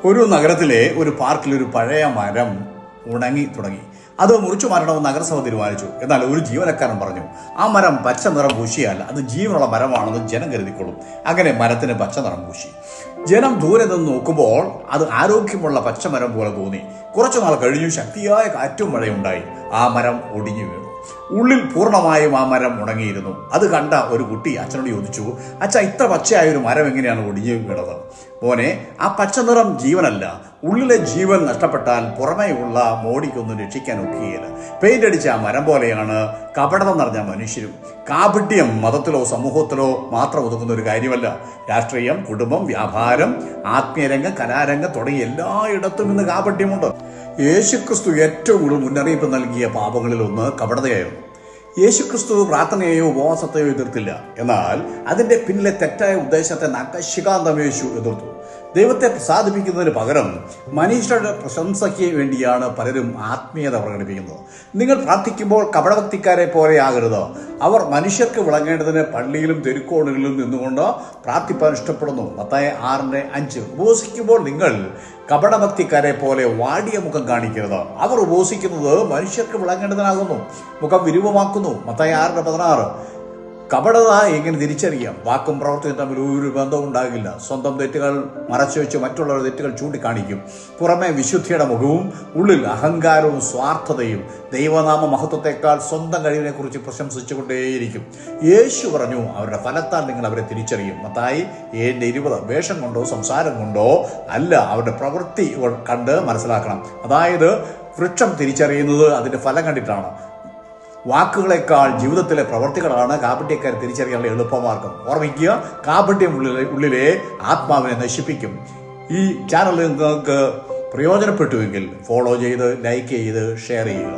ഒരു നഗരത്തിലെ ഒരു പാർക്കിൽ ഒരു പഴയ മരം ഉണങ്ങി തുടങ്ങി. അത് മുറിച്ചു മാറ്റണമെന്ന് നഗരസഭ തീരുമാനിച്ചു. എന്നാൽ ഒരു ജീവനക്കാരൻ പറഞ്ഞു, ആ മരം പച്ച നിറം പൂശിയാൽ അത് ജീവനുള്ള മരമാണെന്ന് ജനം കരുതിക്കൊള്ളും. അങ്ങനെ മരത്തിന് പച്ച നിറം പൂശി. ജനം ദൂരെ നിന്ന് നോക്കുമ്പോൾ അത് ആരോഗ്യമുള്ള പച്ചമരം പോലെ തോന്നി. കുറച്ചുനാൾ കഴിഞ്ഞു ശക്തിയായ കാറ്റും മഴയുണ്ടായി. ആ മരം ഒടിഞ്ഞു വീണു. ഉള്ളിൽ പൂർണ്ണമായും ആ മരം ഉണങ്ങിയിരുന്നു. അത് കണ്ട ഒരു കുട്ടി അച്ഛനോട് ചോദിച്ചു, അച്ഛാ, ഇത്ര പച്ചയായ ഒരു മരം എങ്ങനെയാണ് ഒടിഞ്ഞു വീണത്? മോനെ, ആ പച്ച നിറം ജീവനല്ല. ഉള്ളിലെ ജീവൻ നഷ്ടപ്പെട്ടാൽ പുറമേയുള്ള മോടിക്കൊന്നും രക്ഷിക്കാൻ ഒക്കുകയില്ല. പെയിന്റ് അടിച്ച ആ മരം പോലെയാണ് കപടത നിറഞ്ഞ മനുഷ്യരും. കാപട്യം മതത്തിലോ സമൂഹത്തിലോ മാത്രം ഒതുങ്ങുന്ന ഒരു കാര്യമല്ല. രാഷ്ട്രീയം, കുടുംബം, വ്യാപാരം, ആത്മീയരംഗം, കലാരംഗം തുടങ്ങി എല്ലായിടത്തും ഇന്ന് കാപട്യമുണ്ട്. യേശുക്രിസ്തു ഏറ്റവും കൂടുതൽ മുന്നറിയിപ്പ് നൽകിയ പാപങ്ങളിൽ ഒന്ന് കപടതയായിരുന്നു. യേശുക്രിസ്തു പ്രാർത്ഥനയെയോ ഉപവാസത്തെയോ എതിർത്തില്ല. എന്നാൽ അതിന്റെ പിന്നിലെ തെറ്റായ ഉദ്ദേശത്തെ നഖശികാന്തം യേശു എതിർത്തു. ദൈവത്തെ പ്രസാദിപ്പിക്കുന്നതിന് പകരം മനുഷ്യരുടെ പ്രശംസയ്ക്ക് വേണ്ടിയാണ് പലരും ആത്മീയത പ്രകടിപ്പിക്കുന്നത്. നിങ്ങൾ പ്രാർത്ഥിക്കുമ്പോൾ കപടഭക്തിക്കാരെ പോലെ ആകരുത്. അവർ മനുഷ്യർക്ക് വിളങ്ങേണ്ടതിന് പള്ളിയിലും തെരുക്കോണുകളിലും നിന്നുകൊണ്ട് പ്രാർത്ഥിപ്പാൻ ഇഷ്ടപ്പെടുന്നു. മത്തായി 6:5. ഉപവസിക്കുമ്പോൾ നിങ്ങൾ കപടഭക്തിക്കാരെ പോലെ വാടിയ മുഖം കാണിക്കരുത്. അവർ ഉപവസിക്കുന്നത് മനുഷ്യർക്ക് വിളങ്ങേണ്ടതിനാകുന്നു, മുഖം വിരൂപമാക്കുന്നു. മത്തായി 6:16. കപടത എങ്ങനെ തിരിച്ചറിയാം? വാക്കും പ്രവർത്തിയും തമ്മിൽ ഒരു ബന്ധവും ഉണ്ടാകില്ല. സ്വന്തം തെറ്റുകൾ മറച്ചു വെച്ച് മറ്റുള്ളവരുടെ തെറ്റുകൾ ചൂണ്ടിക്കാണിക്കും. പുറമെ വിശുദ്ധിയുടെ മുഖവും ഉള്ളിൽ അഹങ്കാരവും സ്വാർത്ഥതയും. ദൈവനാമ മഹത്വത്തെക്കാൾ സ്വന്തം കഴിവിനെ കുറിച്ച് പ്രശംസിച്ചുകൊണ്ടേയിരിക്കും. യേശു പറഞ്ഞു, അവരുടെ ഫലത്താൽ നിങ്ങൾ അവരെ തിരിച്ചറിയും. മത്തായി 7:20. വേഷം കൊണ്ടോ സംസാരം കൊണ്ടോ അല്ല, അവരുടെ പ്രവൃത്തി കണ്ട് മനസ്സിലാക്കണം. അതായത് വൃക്ഷം തിരിച്ചറിയുന്നത് അതിന്റെ ഫലം കണ്ടിട്ടാണ്. വാക്കുകളെക്കാൾ ജീവിതത്തിലെ പ്രവർത്തികളാണ് കാപട്യക്കാരെ തിരിച്ചറിയാനുള്ള എളുപ്പമാർഗം. ഓർമ്മിക്കുക, കാപട്യം ഉള്ളിലെ ആത്മാവിനെ നശിപ്പിക്കും. ഈ ചാനൽ നിങ്ങൾക്ക് പ്രയോജനപ്പെട്ടുവെങ്കിൽ ഫോളോ ചെയ്ത്, ലൈക്ക് ചെയ്ത്, ഷെയർ ചെയ്യുക.